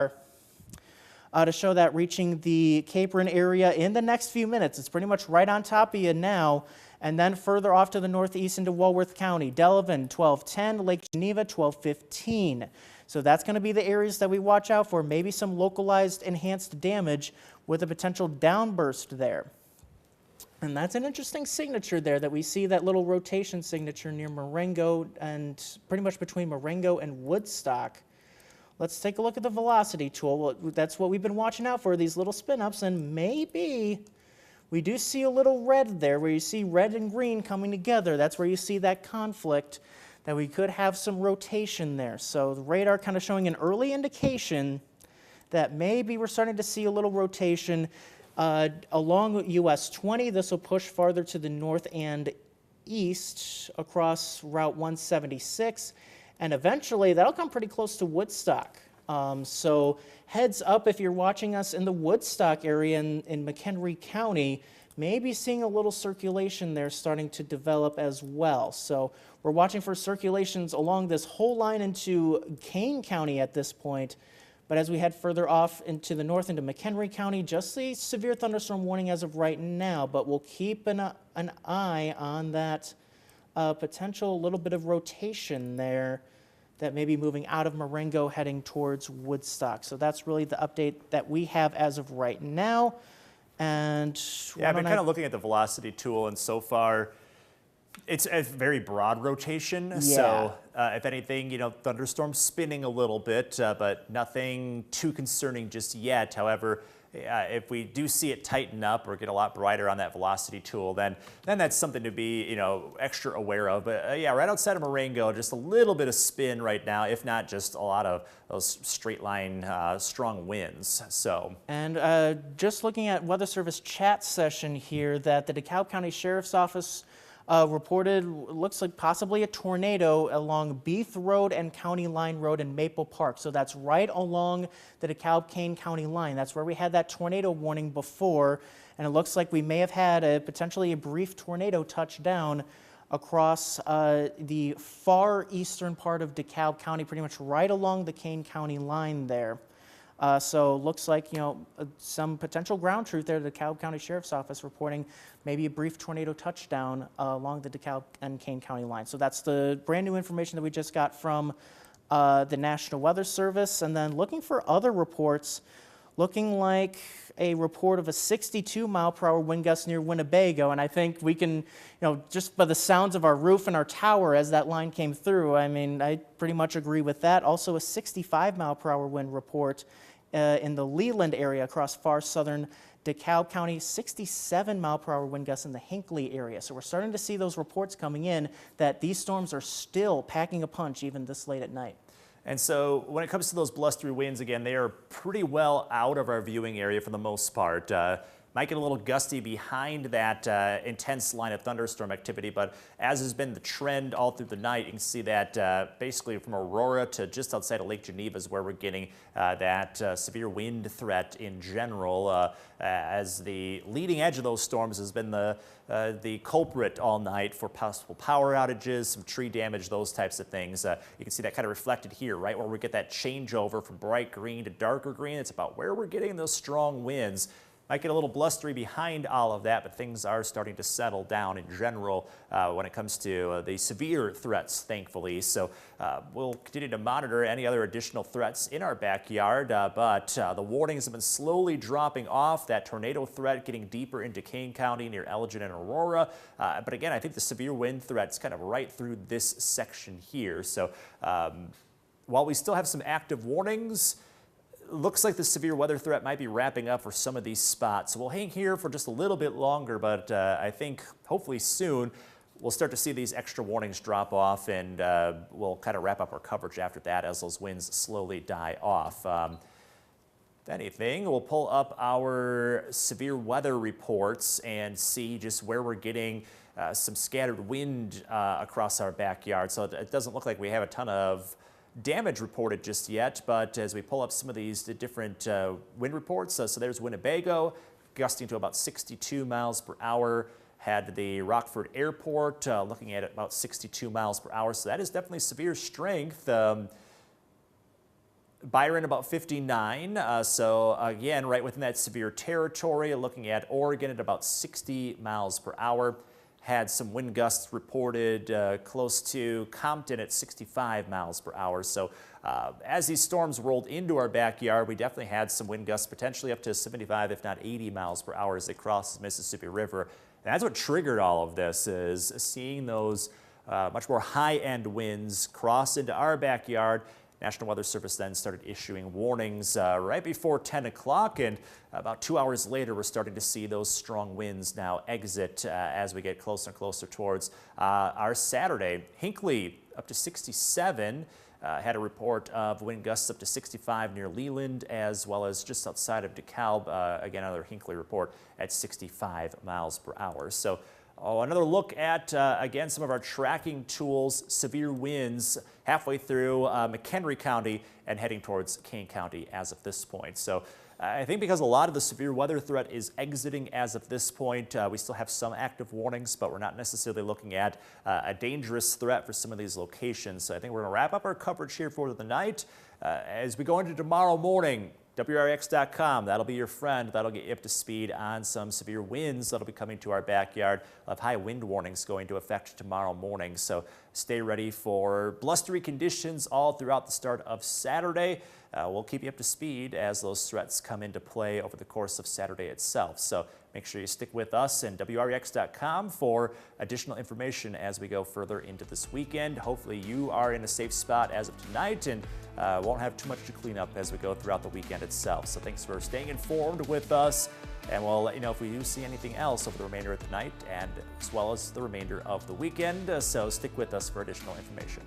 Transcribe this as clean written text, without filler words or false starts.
to show that reaching the Cape Breton area in the next few minutes. It's pretty much right on top of you now. And then further off to the northeast into Walworth County, Delavan 1210, Lake Geneva 1215. So that's going to be the areas that we watch out for, maybe some localized enhanced damage with a potential downburst there. And that's an interesting signature there that we see, that little rotation signature near Marengo and pretty much between Marengo and Woodstock. Let's take a look at the velocity tool. Well, that's what we've been watching out for, these little spin-ups, and maybe we do see a little red there where you see red and green coming together. That's where you see that conflict, that we could have some rotation there. So the radar kind of showing an early indication that maybe we're starting to see a little rotation along US 20. This will push farther to the north and east across Route 176. And eventually, that'll come pretty close to Woodstock. So heads up if you're watching us in the Woodstock area in McHenry County, maybe seeing a little circulation there starting to develop as well. So we're watching for circulations along this whole line into Kane County at this point. But as we head further off into the north into McHenry County, just the severe thunderstorm warning as of right now. But we'll keep an eye on that potential little bit of rotation there that may be moving out of Marengo heading towards Woodstock. So that's really the update that we have as of right now. And yeah, I've been kind of looking at the velocity tool, and so far it's a very broad rotation. Yeah. So if anything, thunderstorms spinning a little bit, but nothing too concerning just yet. However, if we do see it tighten up or get a lot brighter on that velocity tool, then that's something to be, extra aware of. But yeah, right outside of Marengo, just a little bit of spin right now, if not just a lot of those straight line strong winds. So. And just looking at Weather Service chat session here, that the DeKalb County Sheriff's Office reported, looks like possibly a tornado along Beath Road and County Line Road in Maple Park. So that's right along the DeKalb-Kane County line. That's where we had that tornado warning before. And it looks like we may have had potentially a brief tornado touchdown across the far eastern part of DeKalb County, pretty much right along the Kane County line there. So looks like, some potential ground truth there. The DeKalb County Sheriff's Office reporting maybe a brief tornado touchdown along the DeKalb and Kane County line. So that's the brand new information that we just got from the National Weather Service. And then looking for other reports, looking like a report of a 62-mile-per-hour wind gust near Winnebago. And I think we can, just by the sounds of our roof and our tower as that line came through, I mean, I pretty much agree with that. Also a 65-mile-per-hour wind report in the Leland area across far southern DeKalb County, 67-mile-per-hour wind gusts in the Hinckley area. So we're starting to see those reports coming in that these storms are still packing a punch even this late at night. And so when it comes to those blustery winds, again, they are pretty well out of our viewing area for the most part. Might get a little gusty behind that intense line of thunderstorm activity, but as has been the trend all through the night, you can see that basically from Aurora to just outside of Lake Geneva is where we're getting that severe wind threat in general, as the leading edge of those storms has been the culprit all night for possible power outages, some tree damage, those types of things. You can see that kind of reflected here, right where we get that changeover from bright green to darker green. It's about where we're getting those strong winds. Might get a little blustery behind all of that, but things are starting to settle down in general when it comes to the severe threats, thankfully. So we'll continue to monitor any other additional threats in our backyard, but the warnings have been slowly dropping off. That tornado threat getting deeper into Kane County near Elgin and Aurora. But again, I think the severe wind threat's kind of right through this section here. So while we still have some active warnings, looks like the severe weather threat might be wrapping up for some of these spots. So we'll hang here for just a little bit longer, but I think hopefully soon we'll start to see these extra warnings drop off, and we'll kind of wrap up our coverage after that as those winds slowly die off. If anything, we'll pull up our severe weather reports and see just where we're getting some scattered wind across our backyard. So it doesn't look like we have a ton of damage reported just yet, but as we pull up some of these different wind reports, so there's Winnebago gusting to about 62 miles per hour, had the Rockford Airport looking at about 62 miles per hour, so that is definitely severe strength. Byron about 59, so again, right within that severe territory. Looking at Oregon at about 60 miles per hour. Had some wind gusts reported close to Compton at 65 miles per hour. So as these storms rolled into our backyard, we definitely had some wind gusts potentially up to 75, if not 80 miles per hour as they crossed the Mississippi River. And that's what triggered all of this, is seeing those much more high-end winds cross into our backyard. National Weather Service then started issuing warnings right before 10 o'clock, and about 2 hours later, we're starting to see those strong winds now exit as we get closer and closer towards our Saturday. Hinckley up to 67. Had a report of wind gusts up to 65 near Leland, as well as just outside of DeKalb. Again, another Hinckley report at 65 miles per hour. So another look at, again, some of our tracking tools. Severe winds halfway through McHenry County and heading towards Kane County as of this point. So I think because a lot of the severe weather threat is exiting as of this point, we still have some active warnings, but we're not necessarily looking at a dangerous threat for some of these locations. So I think we're going to wrap up our coverage here for the night. As we go into tomorrow morning, WRX.com, that'll be your friend. That'll get you up to speed on some severe winds that'll be coming to our backyard. We'll have high wind warnings going into effect tomorrow morning. So stay ready for blustery conditions all throughout the start of Saturday. We'll keep you up to speed as those threats come into play over the course of Saturday itself. So make sure you stick with us and WRX.com for additional information as we go further into this weekend. Hopefully you are in a safe spot as of tonight and won't have too much to clean up as we go throughout the weekend itself. So thanks for staying informed with us, and we'll let you know if we do see anything else over the remainder of the night and as well as the remainder of the weekend. So stick with us for additional information.